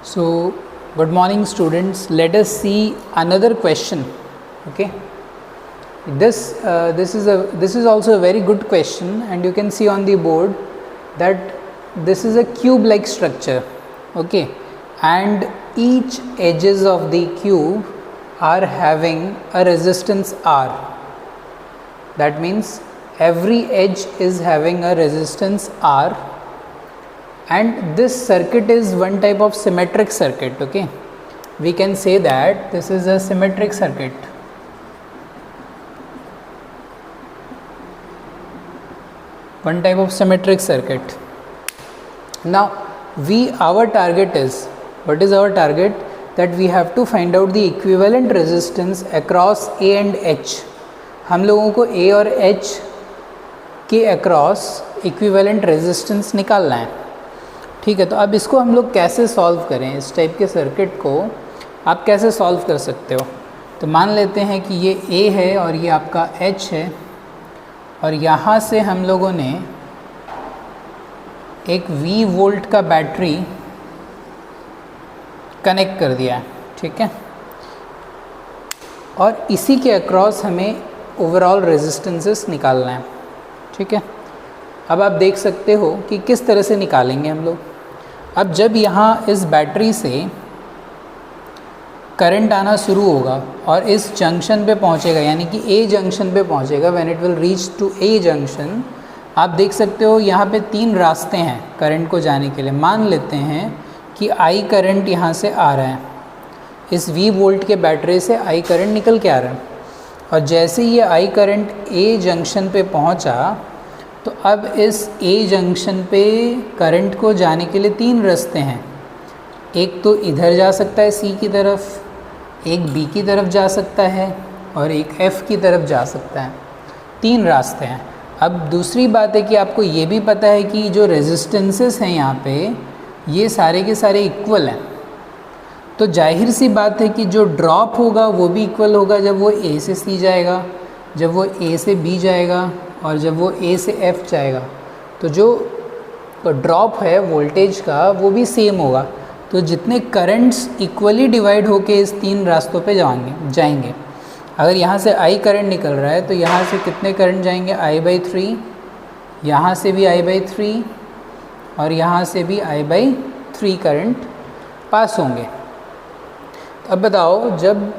So, good morning students. Let us see another question. Okay. This is also a very good question, and you can see on the board that this is a cube-like structure. Okay, and each edges of the cube are having a resistance R. That means every edge is having a resistance R. And this circuit is one type of symmetric circuit. Okay, we can say that this is a symmetric circuit. One type of symmetric circuit. Now our target is, what is our target? That we have to find out the equivalent resistance across A and H. हम लोगों को A और H के across equivalent resistance निकालना है. ठीक है, तो अब इसको हम लोग कैसे सॉल्व करें? इस टाइप के सर्किट को आप कैसे सॉल्व कर सकते हो? तो मान लेते हैं कि ये A है और ये आपका H है, और यहाँ से हम लोगों ने एक V वोल्ट का बैटरी कनेक्ट कर दिया है. ठीक है, और इसी के अक्रॉस हमें ओवरऑल रेजिस्टेंसेस निकालना है. ठीक है, अब आप देख सकते हो कि किस तरह से निकालेंगे हम लोग. अब जब यहाँ इस बैटरी से करंट आना शुरू होगा और इस जंक्शन पे पहुँचेगा, यानी कि ए जंक्शन पे पहुँचेगा, when it will reach to a junction, आप देख सकते हो यहाँ पे 3 रास्ते हैं करंट को जाने के लिए. मान लेते हैं कि आई करंट यहाँ से आ रहा है, इस V वोल्ट के बैटरी से आई करंट निकल के आ रहा है, और जैसे ये आई करंट ए जंक्शन पे पहुँचा, तो अब इस ए जंक्शन पे करंट को जाने के लिए 3 रास्ते हैं. एक तो इधर जा सकता है C की तरफ, एक B की तरफ जा सकता है, और एक F की तरफ जा सकता है. 3 रास्ते हैं. अब दूसरी बात है कि आपको ये भी पता है कि जो रेजिस्टेंसेस हैं यहाँ पे, ये सारे के सारे इक्वल हैं. तो जाहिर सी बात है कि जो ड्रॉप होगा वो भी इक्वल होगा जब वो A से C जाएगा, जब वो A से B जाएगा, और जब वो A से F जाएगा. तो जो ड्रॉप है वोल्टेज का वो भी सेम होगा. तो जितने करंट्स इक्वली डिवाइड होके इस 3 रास्तों पे जाएंगे. अगर यहाँ से I करंट निकल रहा है तो यहाँ से कितने करंट जाएंगे? I/3, यहाँ से भी I/3, और यहाँ से भी I/3 करंट पास होंगे. तो अब बताओ, जब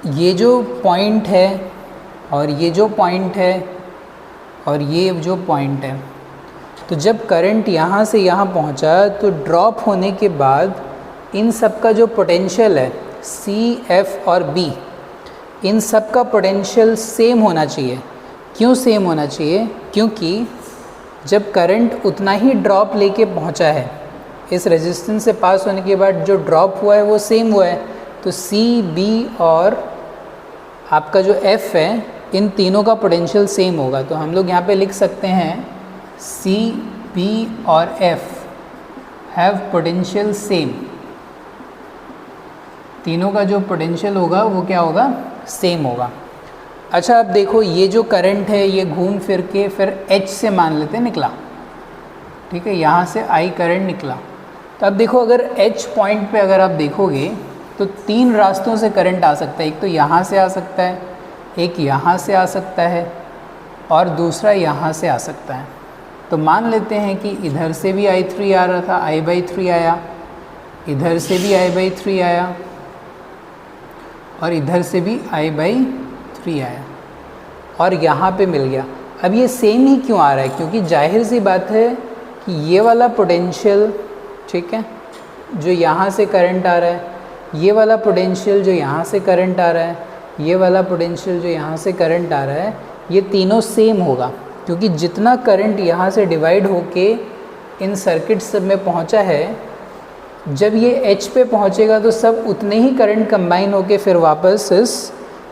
ये जो पॉइंट है और ये जो पॉइंट है और ये जो पॉइंट है, तो जब करंट यहाँ से यहाँ पहुँचा तो ड्रॉप होने के बाद इन सब का जो पोटेंशियल है C, F और B, इन सब का पोटेंशियल सेम होना चाहिए. क्यों सेम होना चाहिए? क्योंकि जब करंट उतना ही ड्रॉप लेके पहुँचा है, इस रेजिस्टेंस से पास होने के बाद जो ड्रॉप हुआ है वो सेम हुआ है, तो C, B और आपका जो F है, इन तीनों का पोटेंशियल सेम होगा. तो हम लोग यहाँ पे लिख सकते हैं C, B और F हैव पोटेंशियल सेम. तीनों का जो पोटेंशियल होगा वो क्या होगा? सेम होगा. अच्छा, अब देखो, ये जो करंट है ये घूम फिर के फिर H से मान लेते हैं निकला. ठीक है, यहाँ से I करंट निकला. तो अब देखो, अगर H पॉइंट पे अगर आप देखोगे तो 3 रास्तों से करंट आ सकता है. एक तो यहाँ से आ सकता है, एक यहाँ से आ सकता है, और दूसरा यहाँ से आ सकता है. तो मान लेते हैं कि इधर से भी I3 आ रहा था, I/3 आया, इधर से भी I/3 आया, और इधर से भी I/3 आया, और यहाँ पे मिल गया. अब ये सेम ही क्यों आ रहा है? क्योंकि जाहिर सी बात है कि ये वाला पोटेंशियल, ठीक है, जो यहाँ से करंट आ रहा है, ये वाला पोटेंशियल जो यहाँ से करंट आ रहा है, ये वाला पोटेंशियल जो यहाँ से करंट आ रहा है, ये तीनों सेम होगा. क्योंकि जितना करंट यहाँ से डिवाइड होके इन सर्किट सब में पहुँचा है, जब ये H पे पहुँचेगा तो सब उतने ही करंट कंबाइन होके फिर वापस इस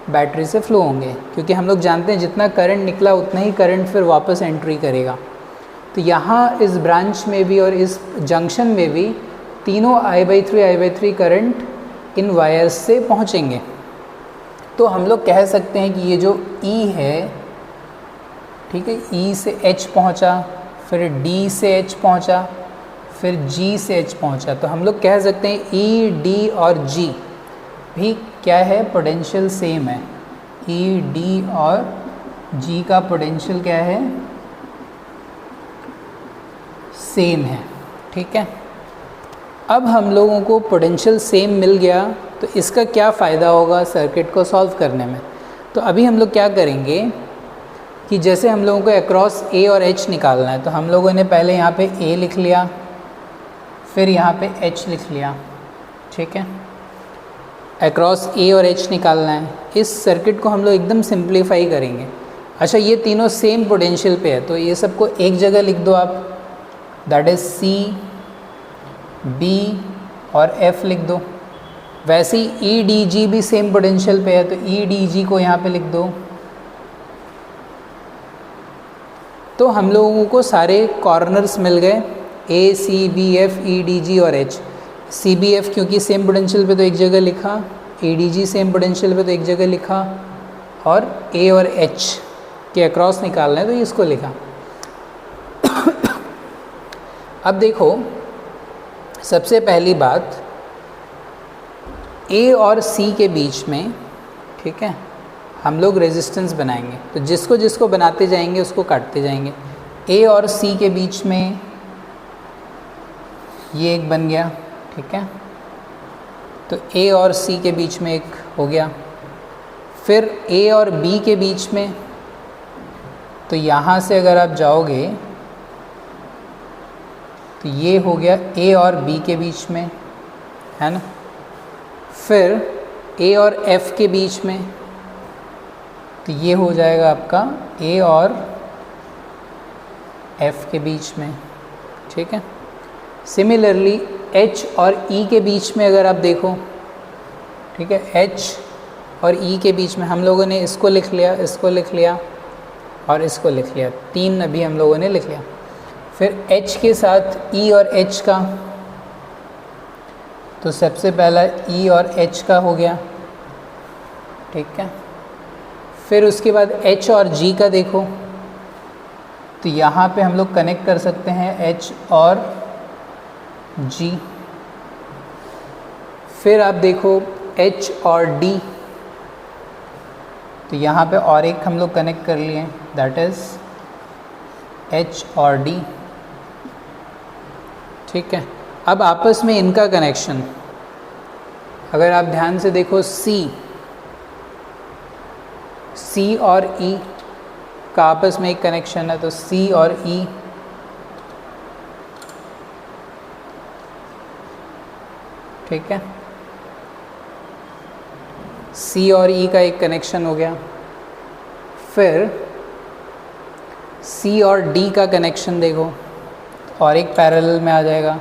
बैटरी से फ्लो होंगे. क्योंकि हम लोग जानते हैं जितना करंट निकला उतना ही करंट फिर वापस एंट्री करेगा. तो यहाँ इस ब्रांच में भी और इस जंक्शन में भी तीनों I/3 करंट इन वायर्स से पहुँचेंगे. तो हम लोग कह सकते हैं कि ये जो E है, ठीक है, E से H पहुँचा, फिर D से H पहुँचा, फिर G से H पहुंचा, तो हम लोग कह सकते हैं E, D और G भी क्या है, पोटेंशियल सेम है। E, D और G का पोटेंशियल क्या है, सेम है। ठीक है, अब हम लोगों को पोटेंशियल सेम मिल गया, तो इसका क्या फ़ायदा होगा सर्किट को सॉल्व करने में। तो अभी हम लोग क्या करेंगे कि जैसे हम लोगों को अक्रॉस A और H निकालना है, तो हम लोगों ने पहले यहाँ पे A लिख लिया, फिर यहाँ पे H लिख लिया। ठीक है, अक्रॉस A और H निकालना है। इस सर्किट को हम लोग एकदम सिंप्लीफाई करेंगे। अच्छा, ये तीनों सेम पोटेंशियल पे है, तो ये सबको एक जगह लिख दो आप, दैट इज़ C, B और F लिख दो। वैसे ही EDG भी सेम पोटेंशियल पे है, तो EDG को यहाँ पे लिख दो। तो हम लोगों को सारे कॉर्नर्स मिल गए, A, C, B, F, EDG और H। C, B, F क्योंकि सेम पोटेंशियल पे तो एक जगह लिखा, EDG सेम पोटेंशियल पे तो एक जगह लिखा, और A और H के अक्रॉस निकालना है तो इसको लिखा। अब देखो, सबसे पहली बात, A और C के बीच में, ठीक है, हम लोग रेजिस्टेंस बनाएंगे। तो जिसको जिसको बनाते जाएंगे उसको काटते जाएंगे। A और C के बीच में ये एक बन गया। ठीक है, तो A और C के बीच में एक हो गया। फिर A और B के बीच में, तो यहाँ से अगर आप जाओगे तो ये हो गया A और B के बीच में, है ना। फिर A और F के बीच में, तो ये हो जाएगा आपका A और F के बीच में। ठीक है, सिमिलरली H और E के बीच में अगर आप देखो, ठीक है, H और E के बीच में हम लोगों ने इसको लिख लिया, इसको लिख लिया और इसको लिख लिया, तीन अभी हम लोगों ने लिख लिया। फिर H के साथ E और H का, तो सबसे पहला E और H का हो गया। ठीक है, फिर उसके बाद H और G का देखो, तो यहाँ पे हम लोग कनेक्ट कर सकते हैं H और G। फिर आप देखो H और D, तो यहाँ पे और एक हम लोग कनेक्ट कर लिए, दैट इज़ H और D। ठीक है, अब आपस में इनका कनेक्शन अगर आप ध्यान से देखो, C और E का आपस में एक कनेक्शन है, तो C और E, ठीक है, C और E का एक कनेक्शन हो गया। फिर C और D का कनेक्शन देखो, और एक पैरेलल में आ जाएगा,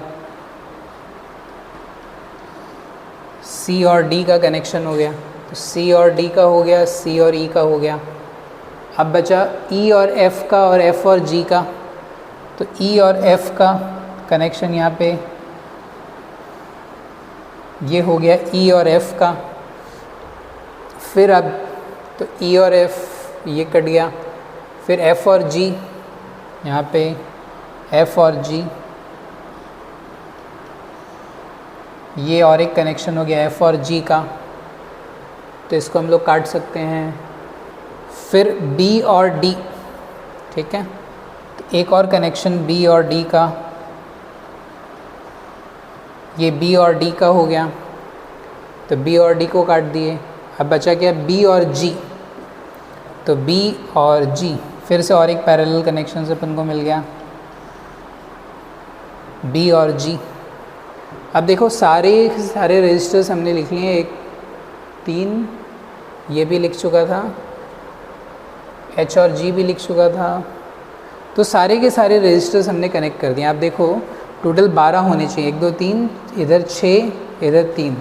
C और D का कनेक्शन हो गया, तो C और D का हो गया, C और E का हो गया। अब बचा E और F का और F और G का, तो E और F का कनेक्शन यहाँ पे ये हो गया E और F का। फिर अब तो E और F ये कट गया, फिर F और G, यहाँ पे F और G, ये और एक कनेक्शन हो गया F और G का, तो इसको हम लोग काट सकते हैं। फिर B और D, ठीक है, तो एक और कनेक्शन B और D का, ये B और D का हो गया, तो B और D को काट दिए। अब बचा क्या, B और G, तो B और G, फिर से और एक पैरेलल कनेक्शन से अपन को मिल गया, B और G। अब देखो सारे रजिस्टर्स हमने लिख लिए, एक 3 ये भी लिख चुका था, H और G भी लिख चुका था, तो सारे के सारे रजिस्टर्स हमने कनेक्ट कर दिए। आप देखो टोटल 12 होने चाहिए, 1 2 3, इधर 6, इधर 3,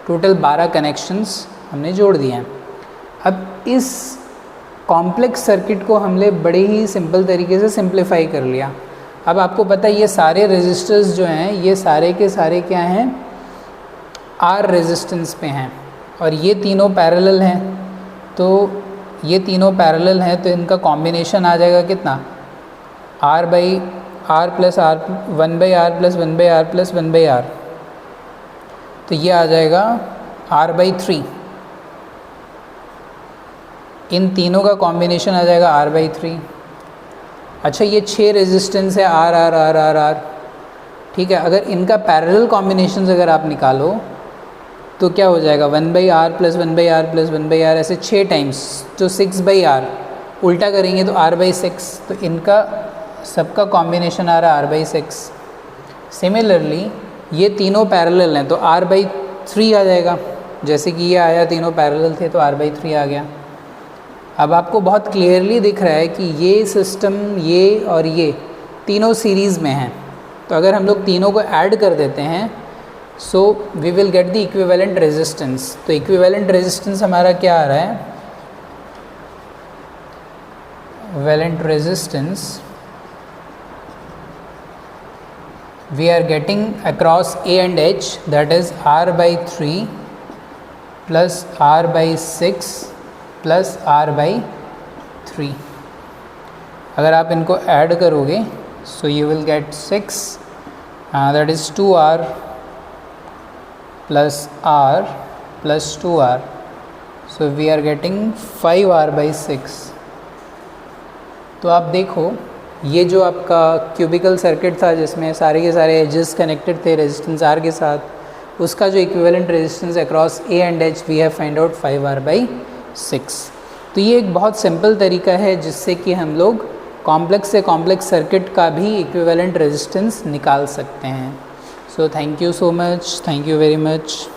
टोटल 12 कनेक्शंस हमने जोड़ दिए हैं। अब इस कॉम्प्लेक्स सर्किट को हमने बड़े ही सिंपल तरीके से सिंप्लीफाई कर लिया। अब आपको पता है ये सारे रेजिस्टर्स जो हैं ये सारे के सारे क्या हैं, R रेजिस्टेंस पे हैं, और ये तीनों पैरेलल हैं, तो ये तीनों पैरेलल हैं, तो इनका कॉम्बिनेशन आ जाएगा कितना, R by R plus R 1/r plus 1/r plus 1/r, तो ये आ जाएगा r/3। इन तीनों का कॉम्बिनेशन आ जाएगा r/3। अच्छा ये 6 रेजिस्टेंस है r r r r r, ठीक है। अगर इनका पैरेलल कॉम्बिनेशन अगर आप निकालो तो क्या हो जाएगा 1/r plus 1/r plus 1/r, ऐसे 6 टाइम्स, तो 6/r। उल्टा करेंगे तो r/6, तो इनका सबका कॉम्बिनेशन आ रहा है r/6। सिमिलरली ये तीनों पैरेलल हैं तो r/3 आ जाएगा, जैसे कि ये आया तीनों पैरेलल थे तो r/3 आ गया। अब आपको बहुत क्लियरली दिख रहा है कि ये सिस्टम, ये और ये तीनों सीरीज़ में हैं, तो अगर हम लोग तीनों को ऐड कर देते हैं so we will get the equivalent resistance. तो इक्विवेलेंट रेजिस्टेंस हमारा क्या आ रहा है, equivalent resistance we are getting across A and H, that is r/3 plus r/6 plus r/3। अगर आप इनको ऐड करोगे so you will get 6, that is 2r plus r plus 2r, so we are getting 5r/6। तो आप देखो ये जो आपका क्यूबिकल सर्किट था जिसमें सारे के सारे एजेस कनेक्टेड थे रेजिस्टेंस R के साथ, उसका जो equivalent resistance across A and H we have find out 5r/6। तो ये एक बहुत सिंपल तरीका है जिससे कि हम लोग कॉम्प्लेक्स से कॉम्प्लेक्स सर्किट का भी इक्विवेलेंट रेजिस्टेंस निकाल सकते हैं। So thank you so much, thank you very much.